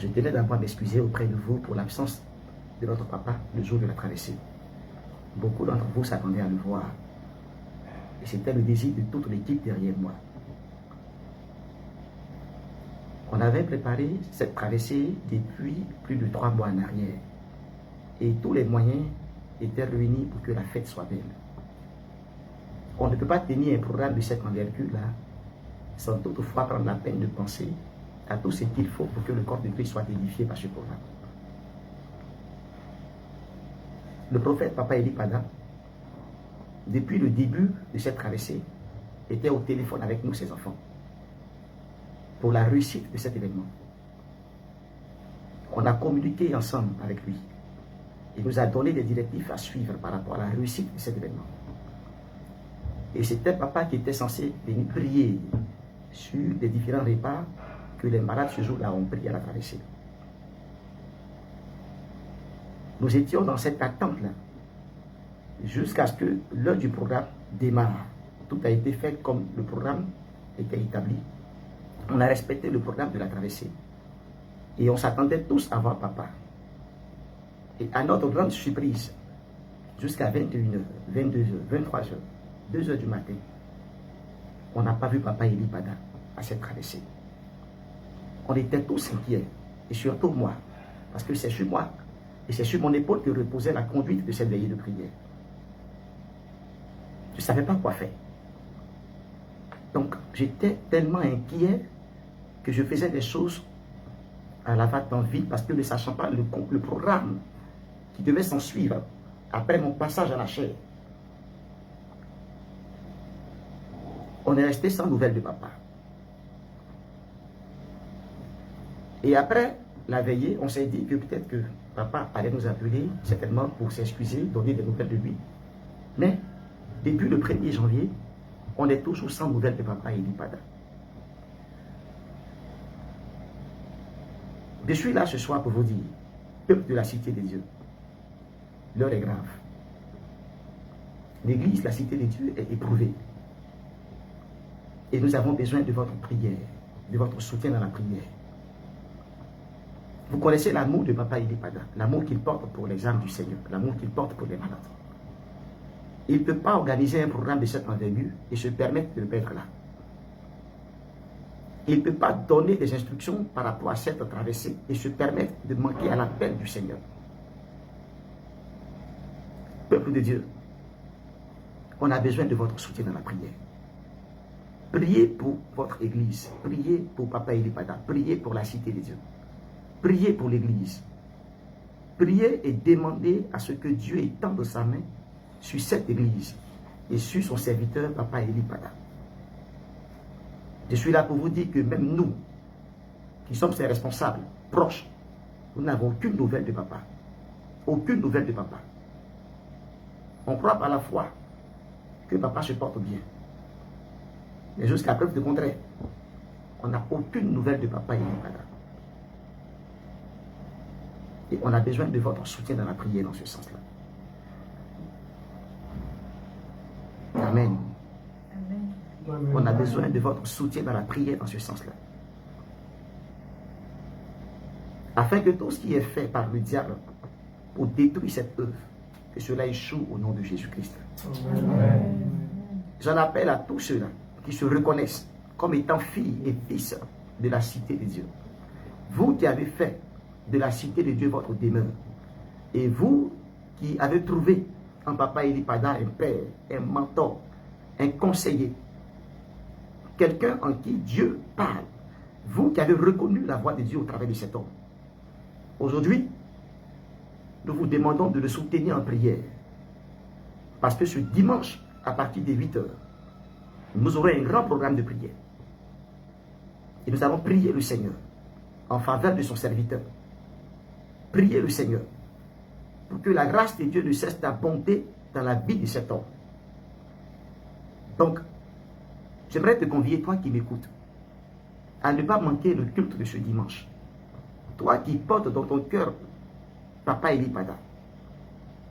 Je tenais d'abord à m'excuser auprès de vous pour l'absence de notre papa le jour de la traversée. Beaucoup d'entre vous s'attendaient à le voir. Et c'était le désir de toute l'équipe derrière moi. On avait préparé cette traversée depuis plus de 3 mois en arrière. Et tous les moyens étaient réunis pour que la fête soit belle. On ne peut pas tenir un programme de cette envergure-là sans toutefois prendre la peine de penser à tout ce qu'il faut pour que le corps de Christ soit édifié par ce programme. Le prophète Papa Eli Pada, depuis le début de cette traversée, était au téléphone avec nous, ses enfants, pour la réussite de cet événement. On a communiqué ensemble avec lui. Il nous a donné des directives à suivre par rapport à la réussite de cet événement. Et c'était papa qui était censé venir prier sur les différents repas que les malades ce jour-là ont pris à la traversée. Nous étions dans cette attente-là jusqu'à ce que l'heure du programme démarre. Tout a été fait comme le programme était établi. On a respecté le programme de la traversée. Et on s'attendait tous à voir papa. Et à notre grande surprise, jusqu'à 21h, 22h, 23h, 2h du matin, on n'a pas vu Papa Eli Pada à cette traversée. On était tous inquiets, et surtout moi, parce que c'est sur moi, et c'est sur mon épaule que reposait la conduite de cette veillée de prière. Je ne savais pas quoi faire. Donc, j'étais tellement inquiet que je faisais des choses à la va-t-en-vite, parce que ne sachant pas le programme qui devait s'en suivre après mon passage à la chair. On est resté sans nouvelles de papa. Et après la veillée, on s'est dit que peut-être que papa allait nous appeler, certainement pour s'excuser, donner des nouvelles de lui. Mais depuis le 1er janvier, on est toujours sans nouvelles de papa Eli Pada. Je suis là ce soir pour vous dire, peuple de la cité des dieux, l'heure est grave. L'église, la cité des dieux est éprouvée. Et nous avons besoin de votre prière, de votre soutien dans la prière. Vous connaissez l'amour de Papa Eli Pada, l'amour qu'il porte pour les âmes du Seigneur, l'amour qu'il porte pour les malades. Il ne peut pas organiser un programme de cette envergure et se permettre de ne pas être là. Il ne peut pas donner des instructions par rapport à cette traversée et se permettre de manquer à l'appel du Seigneur. Peuple de Dieu, on a besoin de votre soutien dans la prière. Priez pour votre église, priez pour Papa Eli Pada, priez pour la cité des dieux, priez pour l'église. Priez et demandez à ce que Dieu étende sa main sur cette église et sur son serviteur Papa Eli Pada. Je suis là pour vous dire que même nous, qui sommes ses responsables, proches, nous n'avons aucune nouvelle de papa. Aucune nouvelle de papa. On croit par la foi que papa se porte bien. Mais jusqu'à preuve de contraire, on n'a aucune nouvelle de papa Eli Pada. Et on a besoin de votre soutien dans la prière dans ce sens-là. Amen. On a besoin de votre soutien dans la prière dans ce sens-là. Afin que tout ce qui est fait par le diable pour détruire cette œuvre, que cela échoue au nom de Jésus-Christ. J'en appelle à tous ceux-là qui se reconnaissent comme étant filles et fils de la cité de Dieu. Vous qui avez fait de la cité de Dieu votre demeure, et vous qui avez trouvé en Papa Eli Pada un père, un mentor, un conseiller, quelqu'un en qui Dieu parle, vous qui avez reconnu la voix de Dieu au travers de cet homme. Aujourd'hui, nous vous demandons de le soutenir en prière, parce que ce dimanche, à partir de 8h, nous aurons un grand programme de prière. Et nous allons prier le Seigneur en faveur de son serviteur. Priez le Seigneur pour que la grâce de Dieu ne cesse d'abonder dans la vie de cet homme. Donc, j'aimerais te convier, toi qui m'écoutes, à ne pas manquer le culte de ce dimanche. Toi qui portes dans ton cœur Papa Eli Pada.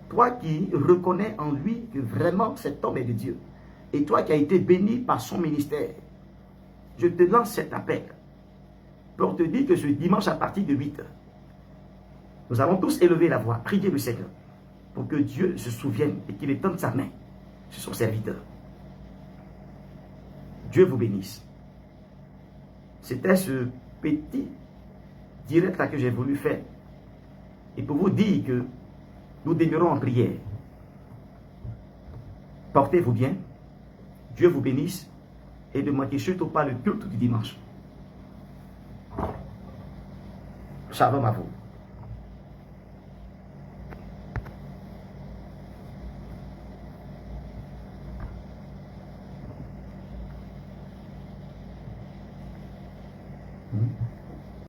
Toi qui reconnais en lui que vraiment cet homme est de Dieu. Et toi qui as été béni par son ministère. Je te lance cet appel. pour te dire que ce dimanche à partir de 8 h, nous allons tous élever la voix, prier le Seigneur, pour que Dieu se souvienne et qu'il étende sa main sur son serviteur. Dieu vous bénisse. C'était ce petit direct là que j'ai voulu faire. Et pour vous dire que nous demeurons en prière. Portez-vous bien. Dieu vous bénisse. Et ne manquez surtout pas le culte du dimanche. Shalom à vous.